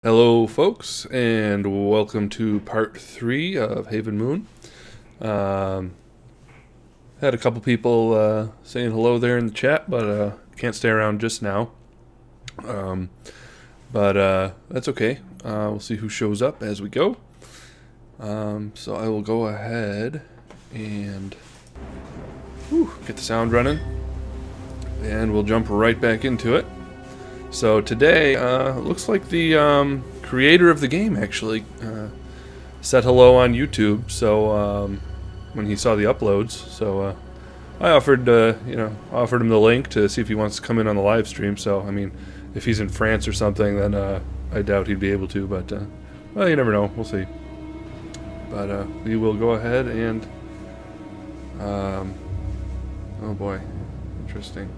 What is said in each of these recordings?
Hello folks, and welcome to part 3 of Haven Moon. Had a couple people saying hello there in the chat, but can't stay around just now. But that's okay. We'll see who shows up as we go. So I will go ahead and get the sound running, and we'll jump right back into it. So today, looks like the creator of the game actually said hello on YouTube. So when he saw the uploads, so I offered, offered him the link to see if he wants to come in on the live stream. So I mean, if he's in France or something, then I doubt he'd be able to. But well, you never know. We'll see. But we will go ahead and oh boy, interesting.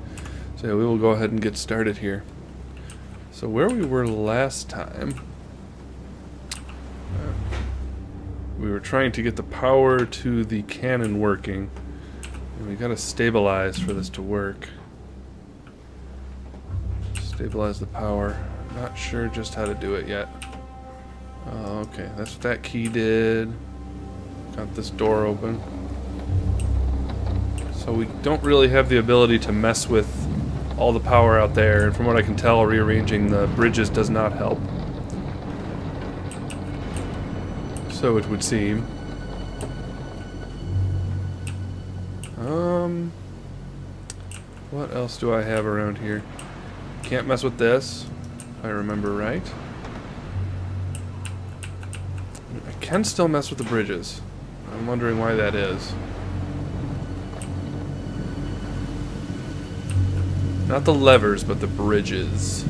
So yeah, we will go ahead and get started here. So where we were last time, we were trying to get the power to the cannon working, and we gotta stabilize for this to work. Stabilize the power. Not sure just how to do it yet. Oh, okay, that's what that key did. Got this door open. So we don't really have the ability to mess with all the power out there, and from what I can tell, rearranging the bridges does not help. So it would seem. What else do I have around here? Can't mess with this, if I remember right. I can still mess with the bridges. I'm wondering why that is. Not the levers, but the bridges.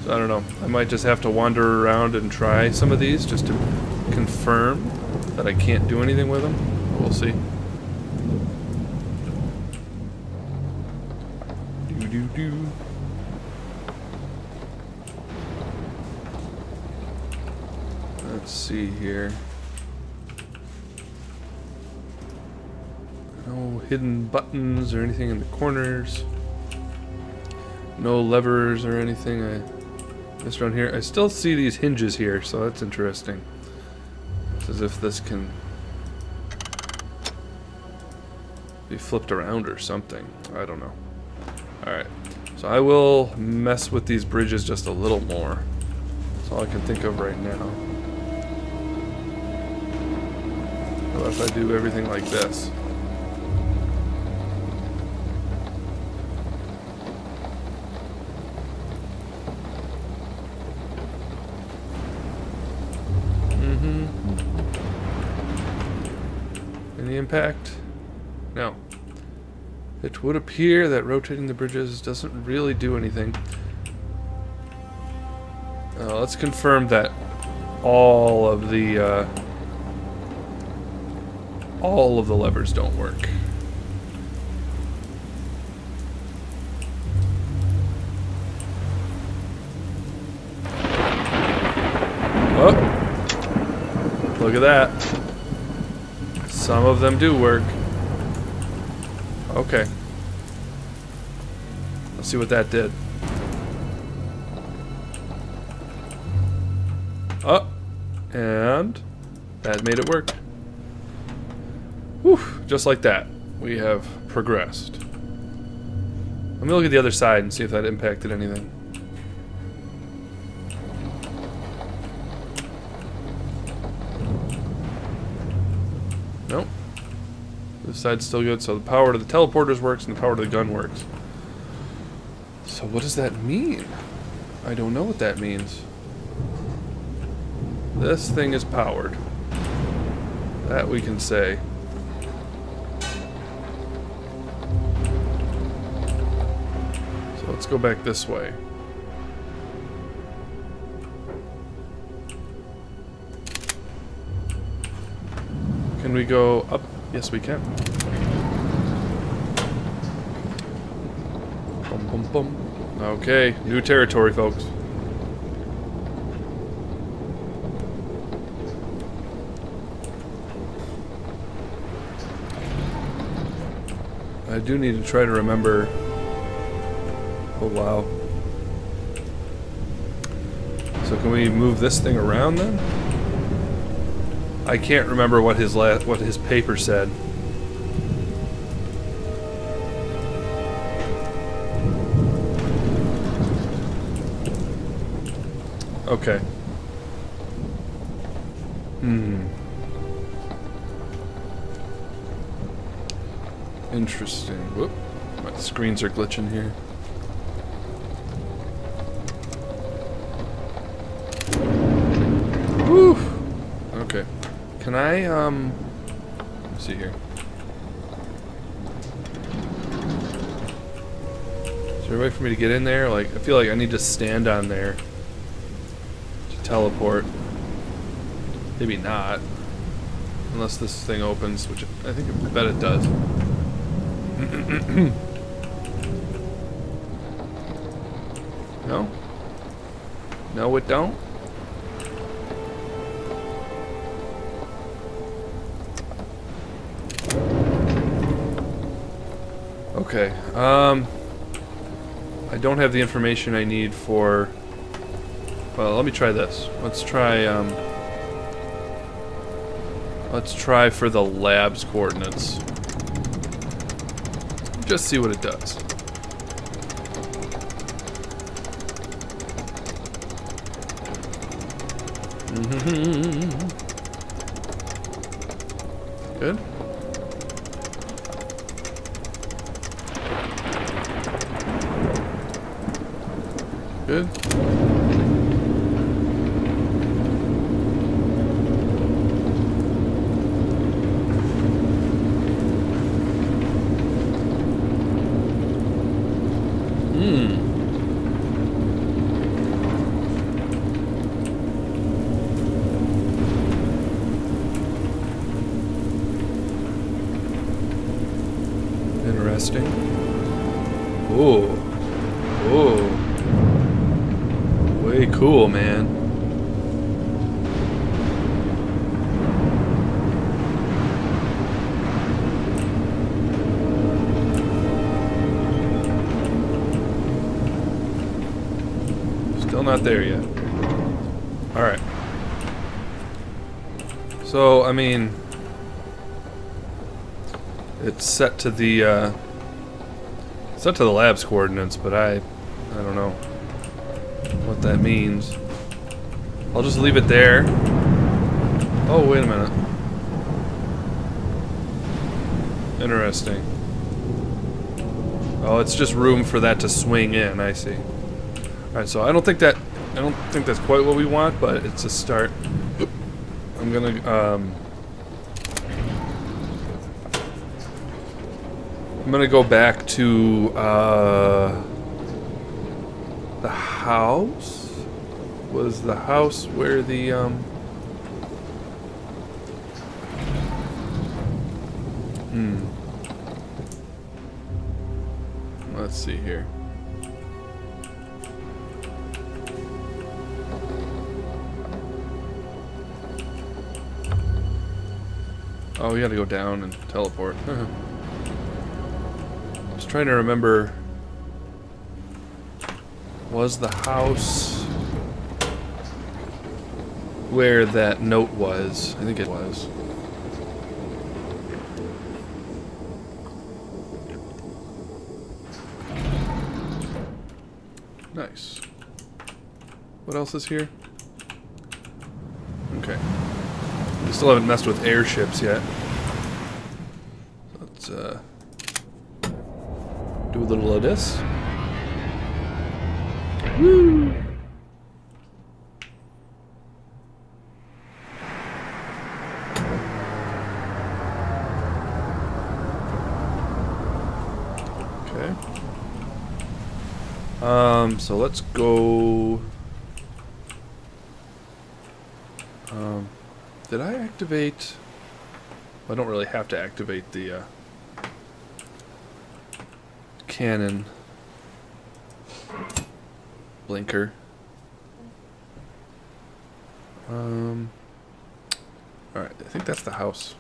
So I don't know. I might just have to wander around and try some of these just to confirm that I can't do anything with them. We'll see. Do-do-do. Let's see here. No hidden buttons or anything in the corners. No levers or anything. This around here, I still see these hinges here, so that's interesting. It's as if this can be flipped around or something. I don't know. Alright, so I will mess with these bridges just a little more. That's all I can think of right now. What if I do everything like this? Any impact? No. It would appear that rotating the bridges doesn't really do anything. Let's confirm that all of the levers don't work. Oh, look at that. Some of them do work. Okay. Let's see what that did. Oh, and that made it work. Whew, just like that, we have progressed. Let me look at the other side and see if that impacted anything. Nope. This side's still good, so the power to the teleporters works and the power to the gun works. So what does that mean? I don't know what that means. This thing is powered. That we can say. So let's go back this way. Can we go up? Yes, we can. Bum, bum, bum. Okay, new territory, folks. I do need to try to remember. Oh wow. So can we move this thing around then? I can't remember what his paper said. Okay. Interesting. Whoop. My screens are glitching here. Woo! Okay. Can I, let's see here. Is there a way for me to get in there? Like, I feel like I need to stand on there to teleport. Maybe not. Unless this thing opens, which I bet it does. No? No, it don't? Okay, I don't have the information I need for... Well, let me try this. Let's try for the lab's coordinates. Just see what it does. Good. Good. Interesting. Ooh. Ooh. Way cool, man. Still not there yet. Alright. So, I mean... It's set to the lab's coordinates, but I don't know what that means. I'll just leave it there. Oh, wait a minute. Interesting. Oh, it's just room for that to swing in, I see. Alright, so I don't think that's quite what we want, but it's a start. I'm gonna go back to the house. Was the house where the Let's see here. Oh, we gotta go down and teleport. Just trying to remember. Was the house where that note was? I think it was. Nice. What else is here? Okay. We still haven't messed with airships yet. Let's do a little of this. Woo! Okay. So let's go. Did I activate? Well, I don't really have to activate the cannon blinker. Alright, I think that's the house.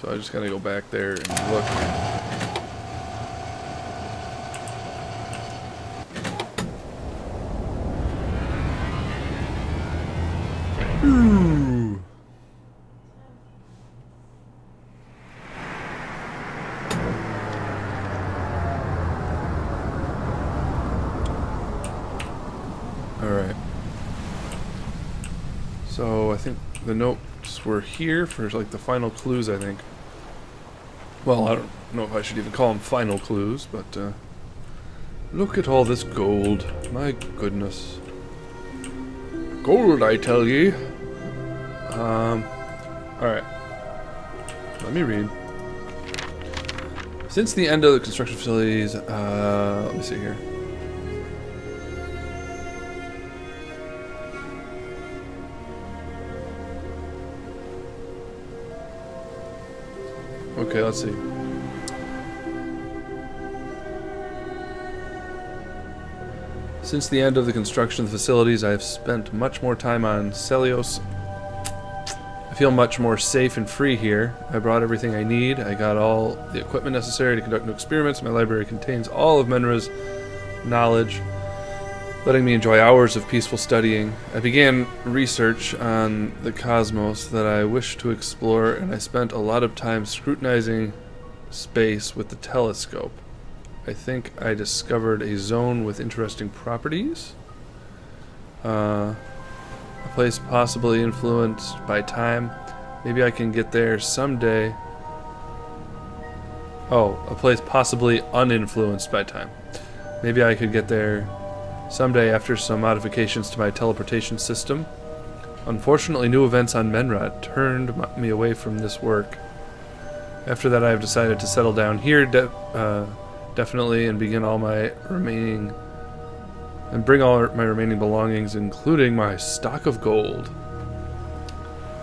So I just gotta go back there and look. Ooh. Alright. So I think the notes were here for like the final clues, I think. Well, I don't know if I should even call them final clues, but look at all this gold. My goodness. Gold, I tell ye. Alright. Let me read. Since the end of the construction facilities, let me see here. Okay, let's see. Since the end of the construction of the facilities, I have spent much more time on Celios. I feel much more safe and free here. I brought everything I need. I got all the equipment necessary to conduct new experiments. My library contains all of Menra's knowledge, letting me enjoy hours of peaceful studying. I began research on the cosmos that I wished to explore, and I spent a lot of time scrutinizing space with the telescope. I think I discovered a zone with interesting properties. A place possibly influenced by time. Maybe I can get there someday. Oh, a place possibly uninfluenced by time. Maybe I could get there someday after some modifications to my teleportation system. Unfortunately, new events on Menra turned me away from this work. After that, I have decided to settle down here definitely and begin all my remaining bring all my remaining belongings, including my stock of gold.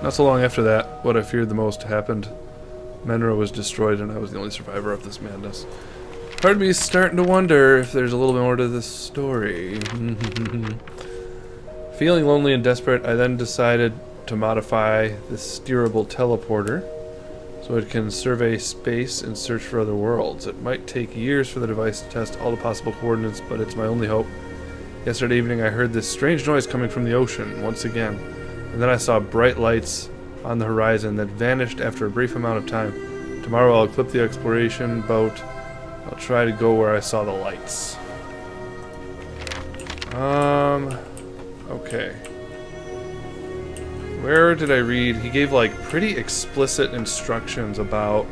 Not so long after that, what I feared the most happened. Menra was destroyed, and I was the only survivor of this madness. Part of me is starting to wonder if there's a little bit more to this story. Feeling lonely and desperate, I then decided to modify the steerable teleporter so it can survey space and search for other worlds. It might take years for the device to test all the possible coordinates, but it's my only hope. Yesterday evening I heard this strange noise coming from the ocean once again, and then I saw bright lights on the horizon that vanished after a brief amount of time. Tomorrow I'll equip the exploration boat. I'll try to go where I saw the lights. Okay. Where did I read? He gave like pretty explicit instructions about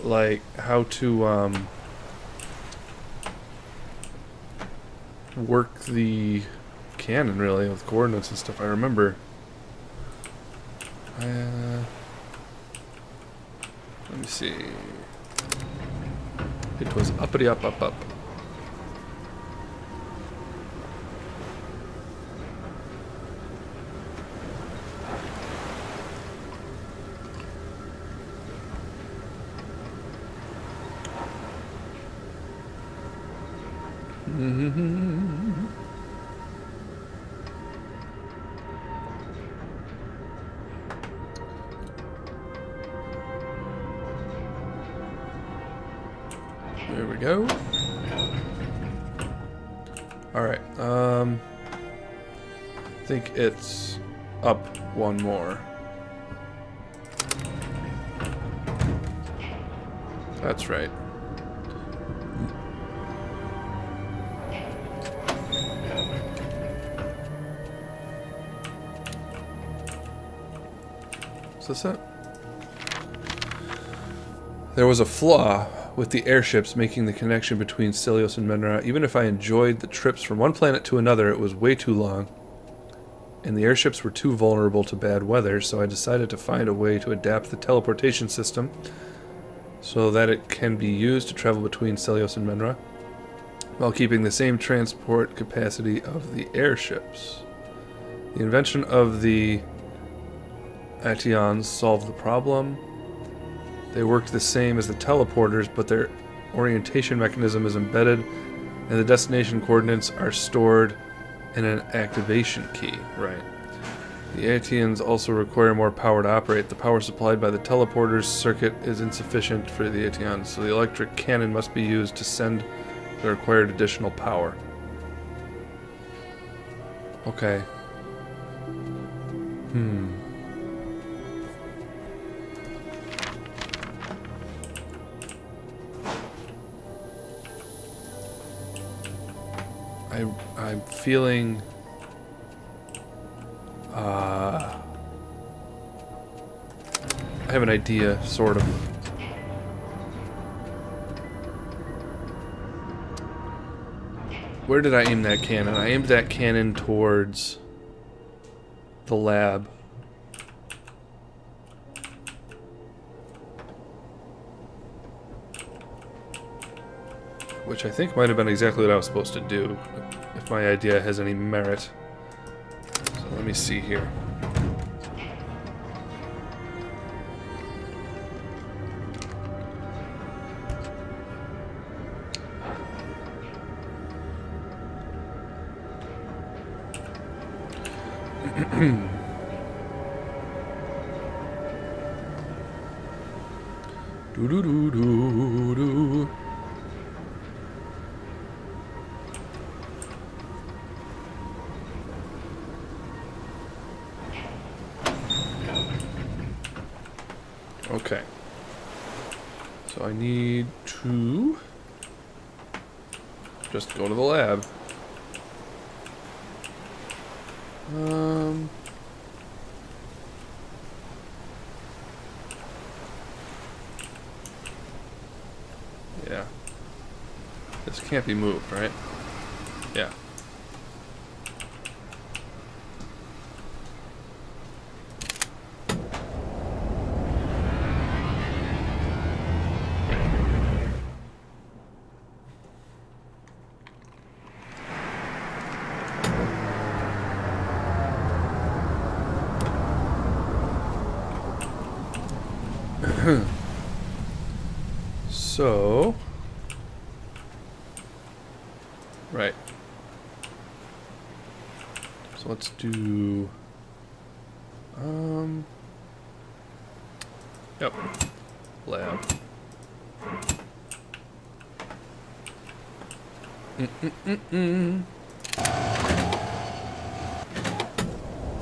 like how to work the cannon really with coordinates and stuff. I remember. Let me see. It was uppity up up up. There we go. Alright, I think it's up one more. That's right. Is this it? There was a flaw with the airships making the connection between Celios and Menra. Even if I enjoyed the trips from one planet to another, it was way too long. And the airships were too vulnerable to bad weather, so I decided to find a way to adapt the teleportation system so that it can be used to travel between Celios and Menra while keeping the same transport capacity of the airships. The invention of the Ations solved the problem. They worked the same as the teleporters, but their orientation mechanism is embedded, and the destination coordinates are stored in an activation key. Right. The Ations also require more power to operate. The power supplied by the teleporters circuit is insufficient for the Ations, so the electric cannon must be used to send the required additional power. Okay. I'm feeling I have an idea, sort of. Where did I aim that cannon? I aimed that cannon towards the lab. Which I think might have been exactly what I was supposed to do, if my idea has any merit. So let me see here. Do do do do do. Okay. So I need to just go to the lab. Yeah. This can't be moved, right? Yeah. So, right. So let's do, yep, lab.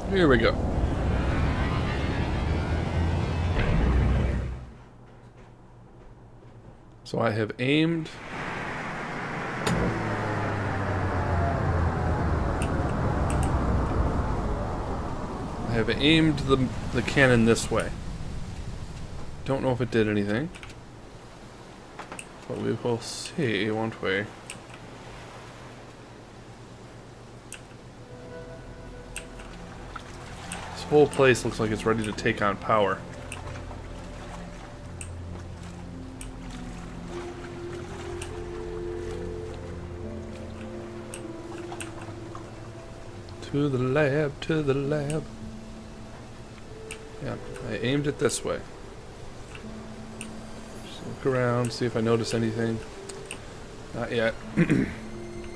Here we go. So I have aimed. I have aimed the cannon this way. Don't know if it did anything, but we will see, won't we? This whole place looks like it's ready to take on power. To the lab, to the lab. Yeah, I aimed it this way. Just look around, see if I notice anything. Not yet.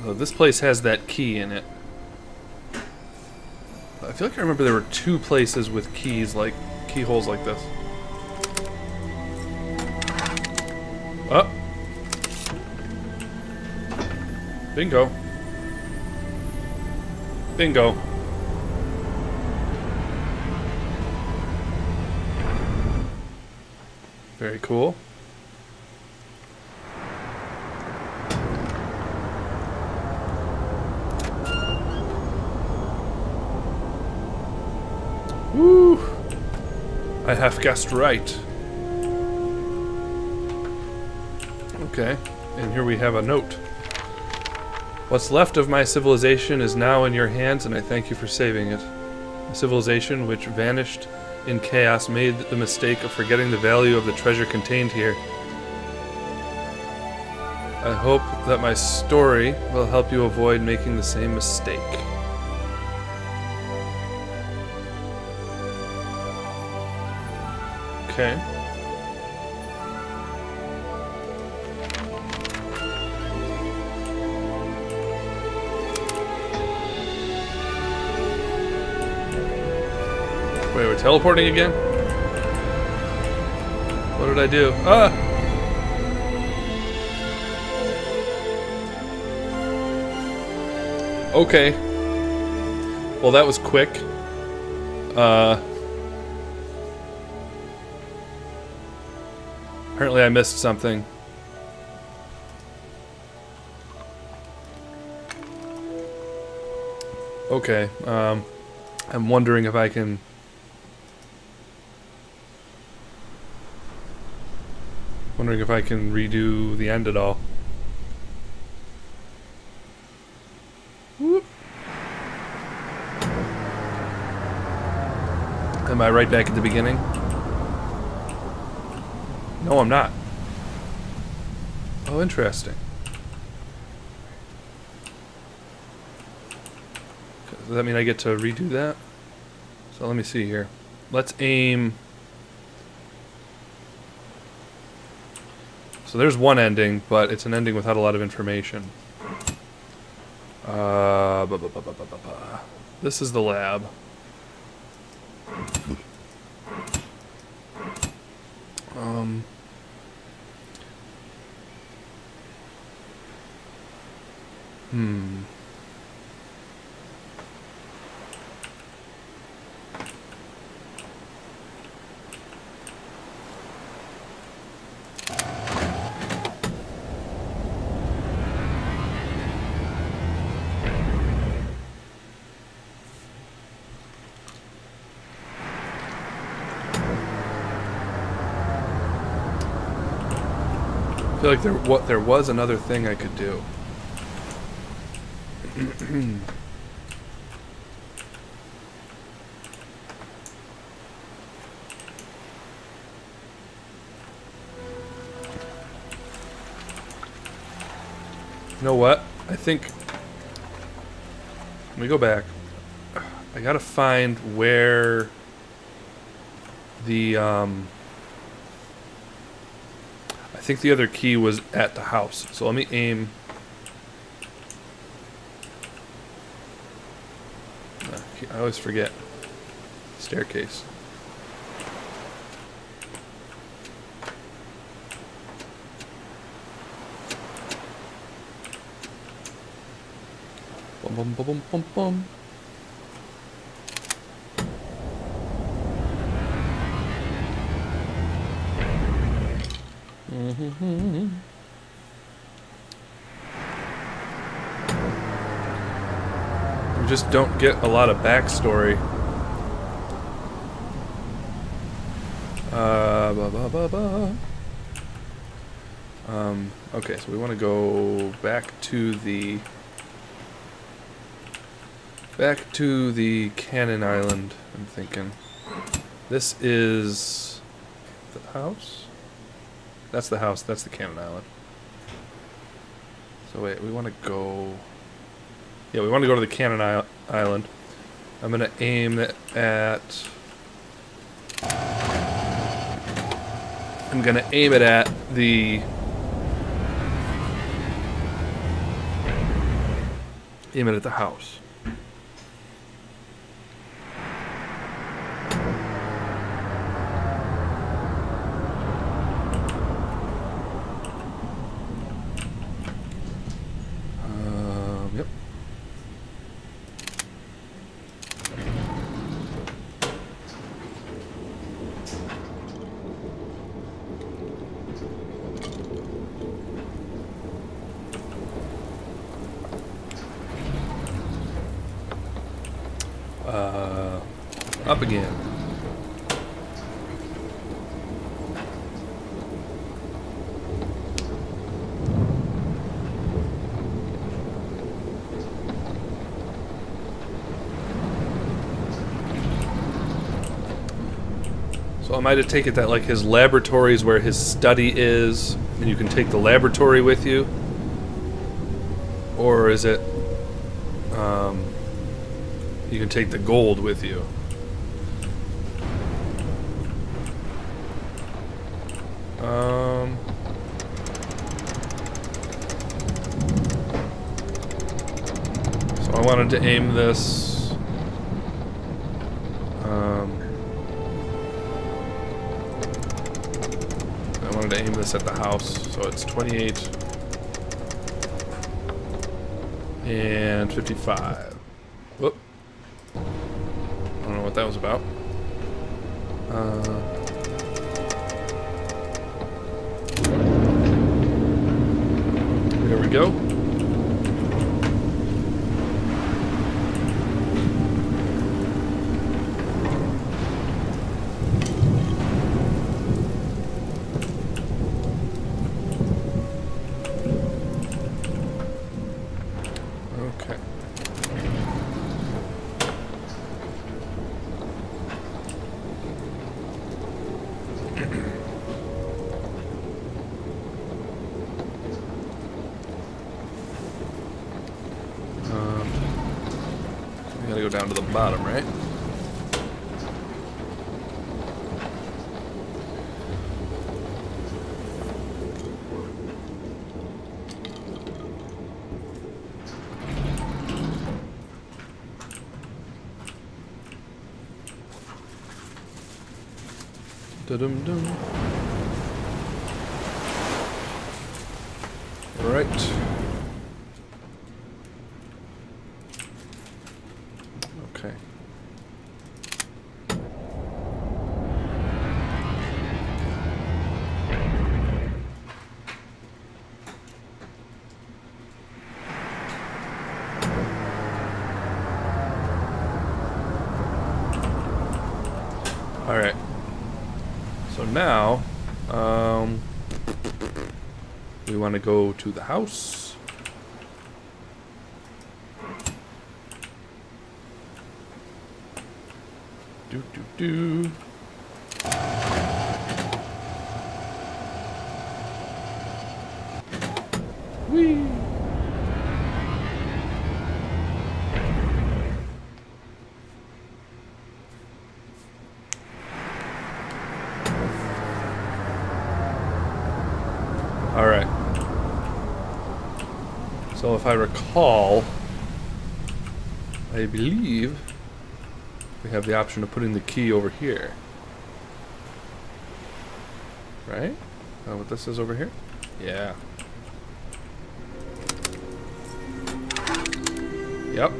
Oh, this place has that key in it. I feel like I remember there were two places with keys, like keyholes like this. Oh! Bingo. Bingo. Very cool. Woo! I have guessed right. Okay, and here we have a note. What's left of my civilization is now in your hands, and I thank you for saving it. A civilization which vanished in chaos made the mistake of forgetting the value of the treasure contained here. I hope that my story will help you avoid making the same mistake. Okay. Wait, we're teleporting again? What did I do? Ah! Okay. Well, that was quick. Apparently I missed something. Okay, I'm wondering if I can... Wondering if I can redo the end at all. Whoop. Am I right back at the beginning? No, I'm not. Oh, interesting. Does that mean I get to redo that? So let me see here. Let's aim... So there's one ending, but it's an ending without a lot of information. This is the lab. I feel like there was another thing I could do. You know what? I think... Let me go back. I gotta find where the, I think the other key was at the house. So let me aim... I always forget. Staircase. Bum bum bum bum bum. We just don't get a lot of backstory. Okay, so we want to go back to the Cannon Island. I'm thinking this is the house. That's the house. That's the Cannon Island. So wait, we want to go. Yeah, we want to go to the Cannon Island. I'm gonna aim at. I'm gonna aim it at the. Aim it at the house. Yep. Up again. So am I to take it that like his laboratory is where his study is, and you can take the laboratory with you? Or is it you can take the gold with you? So I wanted to aim this. I wanted to aim this at the house, so it's 28 and 55. Whoop. I don't know what that was about. There we go. Okay. We gotta go down to the bottom, right? Da-dum-dum. All right. Okay. All right. So now, we want to go to the house. Do. Whee! All right. So if I recall, I believe we have the option of putting the key over here. Right? Oh, what this is over here? Yeah. Yep.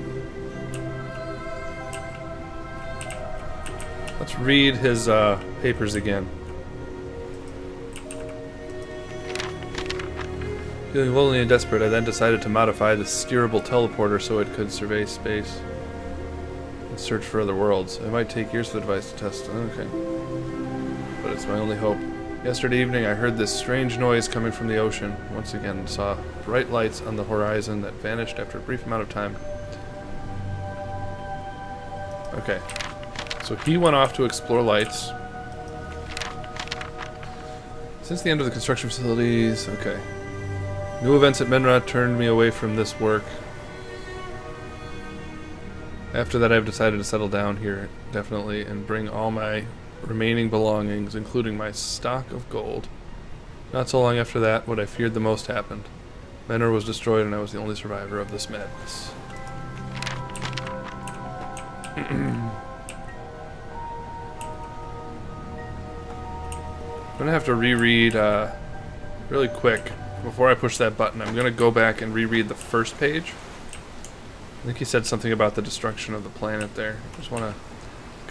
Let's read his papers again. Feeling lonely and desperate, I then decided to modify the steerable teleporter so it could survey space and search for other worlds. It might take years for the device to test. Okay. But it's my only hope. Yesterday evening I heard this strange noise coming from the ocean. Once again saw bright lights on the horizon that vanished after a brief amount of time. Okay. So he went off to explore lights. Since the end of the construction facilities... Okay. New events at Menra turned me away from this work. After that, I've decided to settle down here, definitely, and bring all my remaining belongings, including my stock of gold. Not so long after that, what I feared the most happened. Menra was destroyed, and I was the only survivor of this madness. I'm gonna have to reread really quick. Before I push that button, I'm going to go back and reread the first page. I think he said something about the destruction of the planet there. I just want to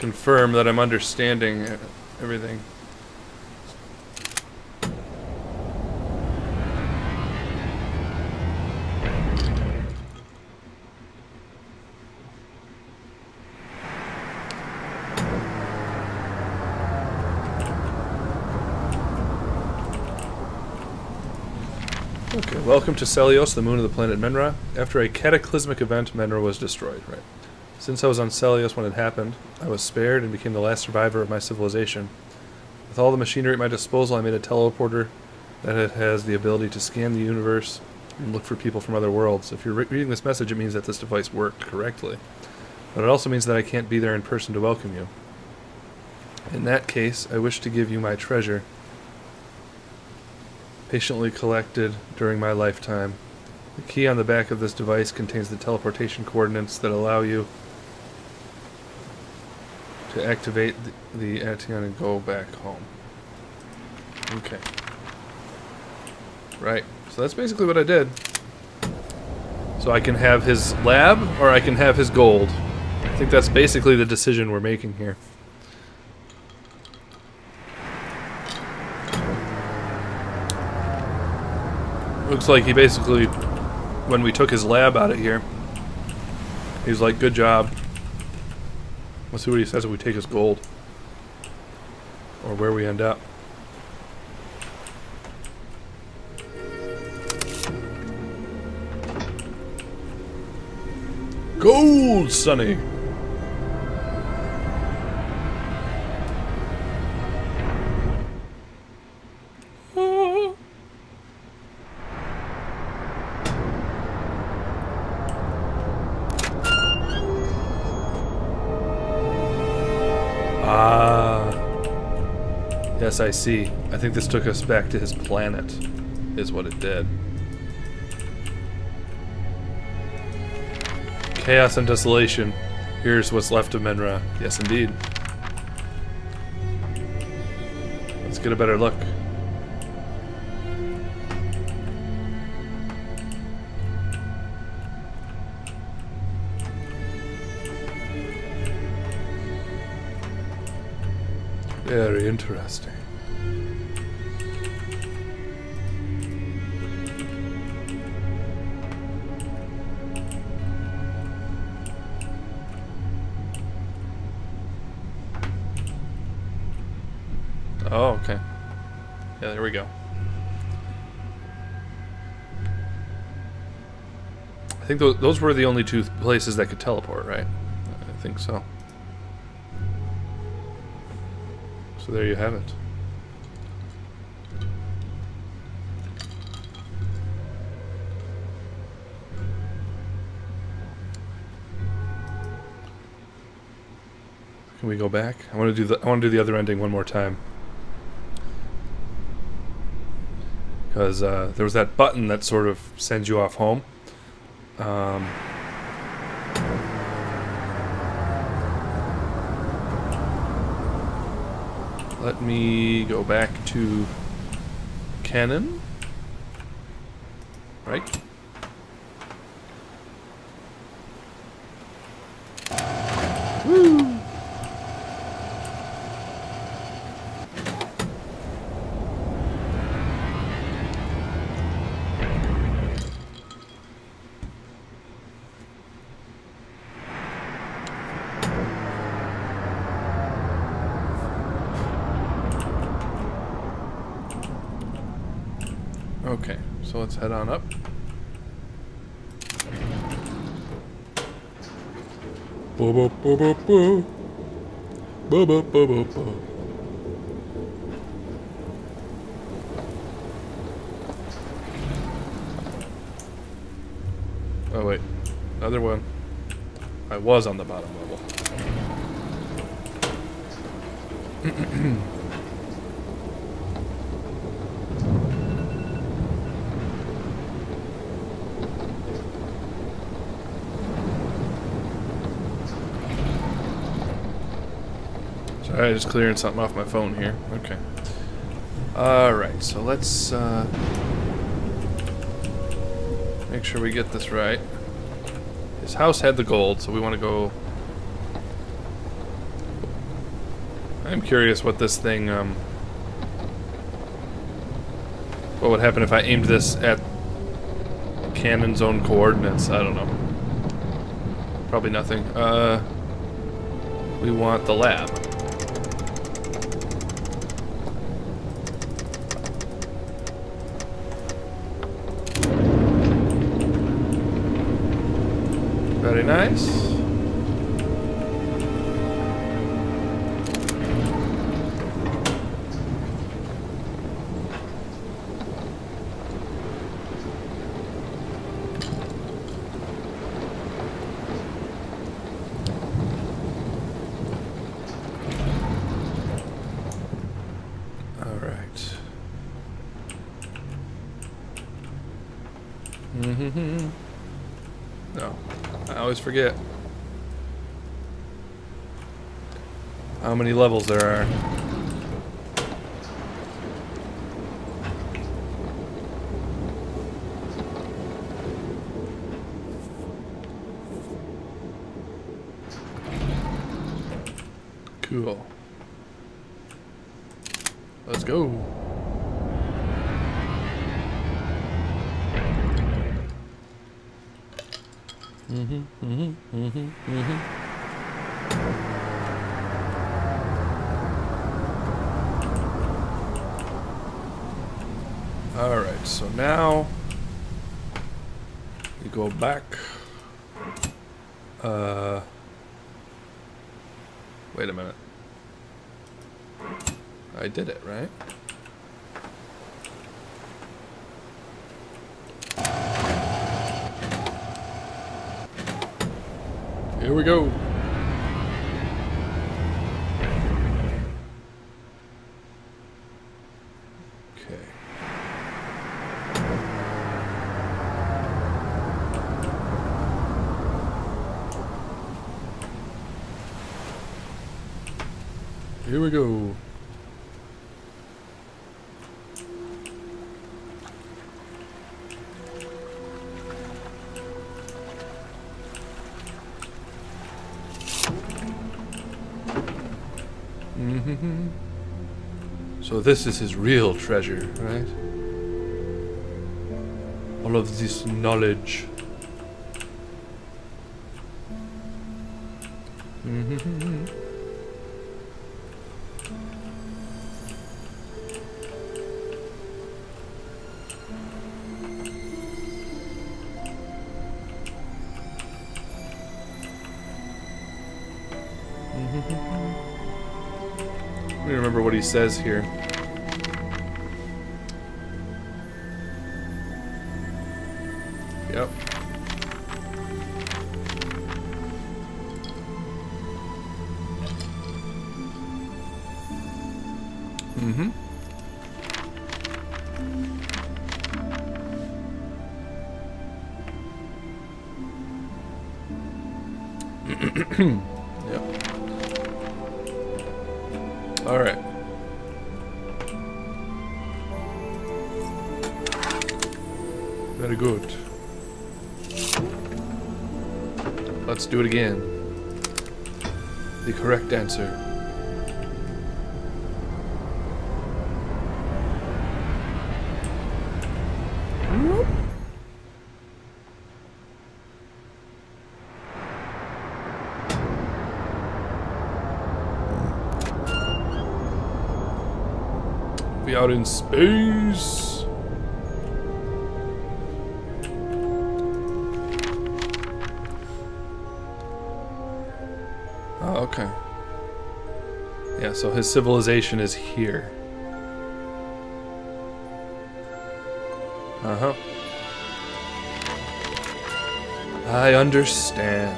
confirm that I'm understanding everything. Okay, welcome to Celios, the moon of the planet Menra. After a cataclysmic event, Menra was destroyed, right? Since I was on Celios when it happened, I was spared and became the last survivor of my civilization. With all the machinery at my disposal, I made a teleporter that has the ability to scan the universe and look for people from other worlds. If you're reading this message, it means that this device worked correctly. But it also means that I can't be there in person to welcome you. In that case, I wish to give you my treasure, patiently collected during my lifetime. The key on the back of this device contains the teleportation coordinates that allow you to activate the Ateon and go back home. Okay. Right. So that's basically what I did. So I can have his lab, or I can have his gold. I think that's basically the decision we're making here. Looks like he basically, when we took his lab out of here, he's like, good job. Let's see what he says if we take his gold. Or where we end up. Gold, Sonny! Yes, I see. I think this took us back to his planet, is what it did. Chaos and desolation. Here's what's left of Menra. Yes, indeed. Let's get a better look. Very interesting. Oh, okay. Yeah, there we go. I think those were the only two places that could teleport, right? I think so. So there you have it. Can we go back? I want to do the other ending one more time. Because there was that button that sort of sends you off home. Let me go back to Canon. Right? Woo! Okay, so let's head on up. Bo bo bo bo bo. Bo bo bo bo bo. Oh wait, another one. I was on the bottom level. Alright, just clearing something off my phone here. Okay. Alright, so let's make sure we get this right. His house had the gold, so we want to go... I'm curious what this thing, what would happen if I aimed this at Cannon's own coordinates? I don't know. Probably nothing. We want the lab. Very nice. All right. No. I always forget how many levels there are. Cool. Let's go. Alright, so now you go back. Wait a minute. I did it, right? Here we go. Okay. Here we go. So this is his real treasure, right? All of this knowledge. Let me remember what he says here. Yep. Yep. All right. Very good. Let's do it again. The correct answer. Be out in space. Oh, okay. Yeah, so his civilization is here. Uh-huh. I understand.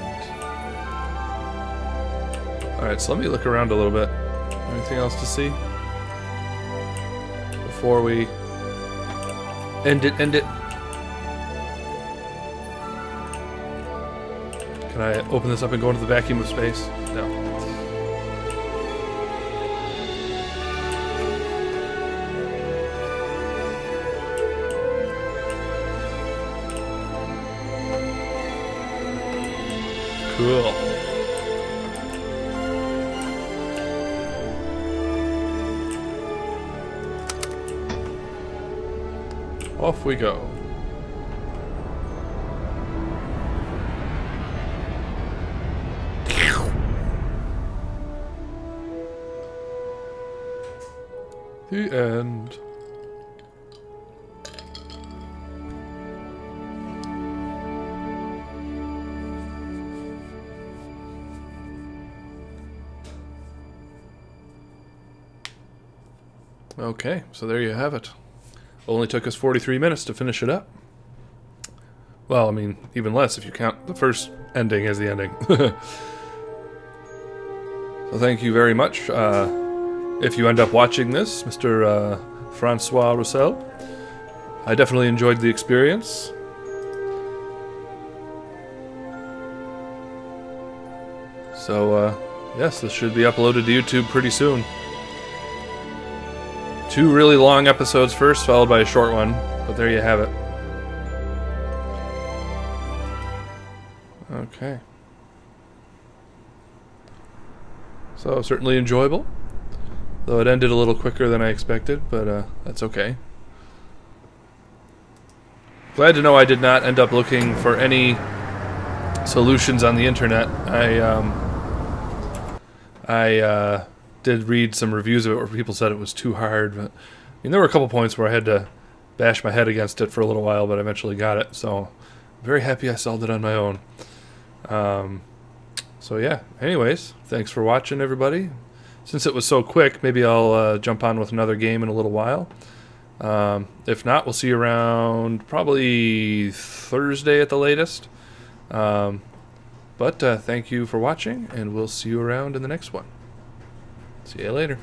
Alright, so let me look around a little bit. Anything else to see? Before we end it. Can I open this up and go into the vacuum of space? No. Cool. Off we go. The end. Okay, so there you have it. Only took us 43 minutes to finish it up. Well, I mean, even less if you count the first ending as the ending. So thank you very much. If you end up watching this, Mr. Francois Roussel, I definitely enjoyed the experience. So, yes, this should be uploaded to YouTube pretty soon. 2 really long episodes first, followed by a short one, but there you have it. Okay. So certainly enjoyable, though it ended a little quicker than I expected, but that's okay. Glad to know I did not end up looking for any solutions on the internet. I did read some reviews of it where people said it was too hard, but I mean, there were a couple points where I had to bash my head against it for a little while, but I eventually got it, so I'm very happy I solved it on my own. So yeah, anyways, thanks for watching, everybody. Since it was so quick, maybe I'll jump on with another game in a little while. If not, we'll see you around probably Thursday at the latest. But thank you for watching, and we'll see you around in the next one. See you later.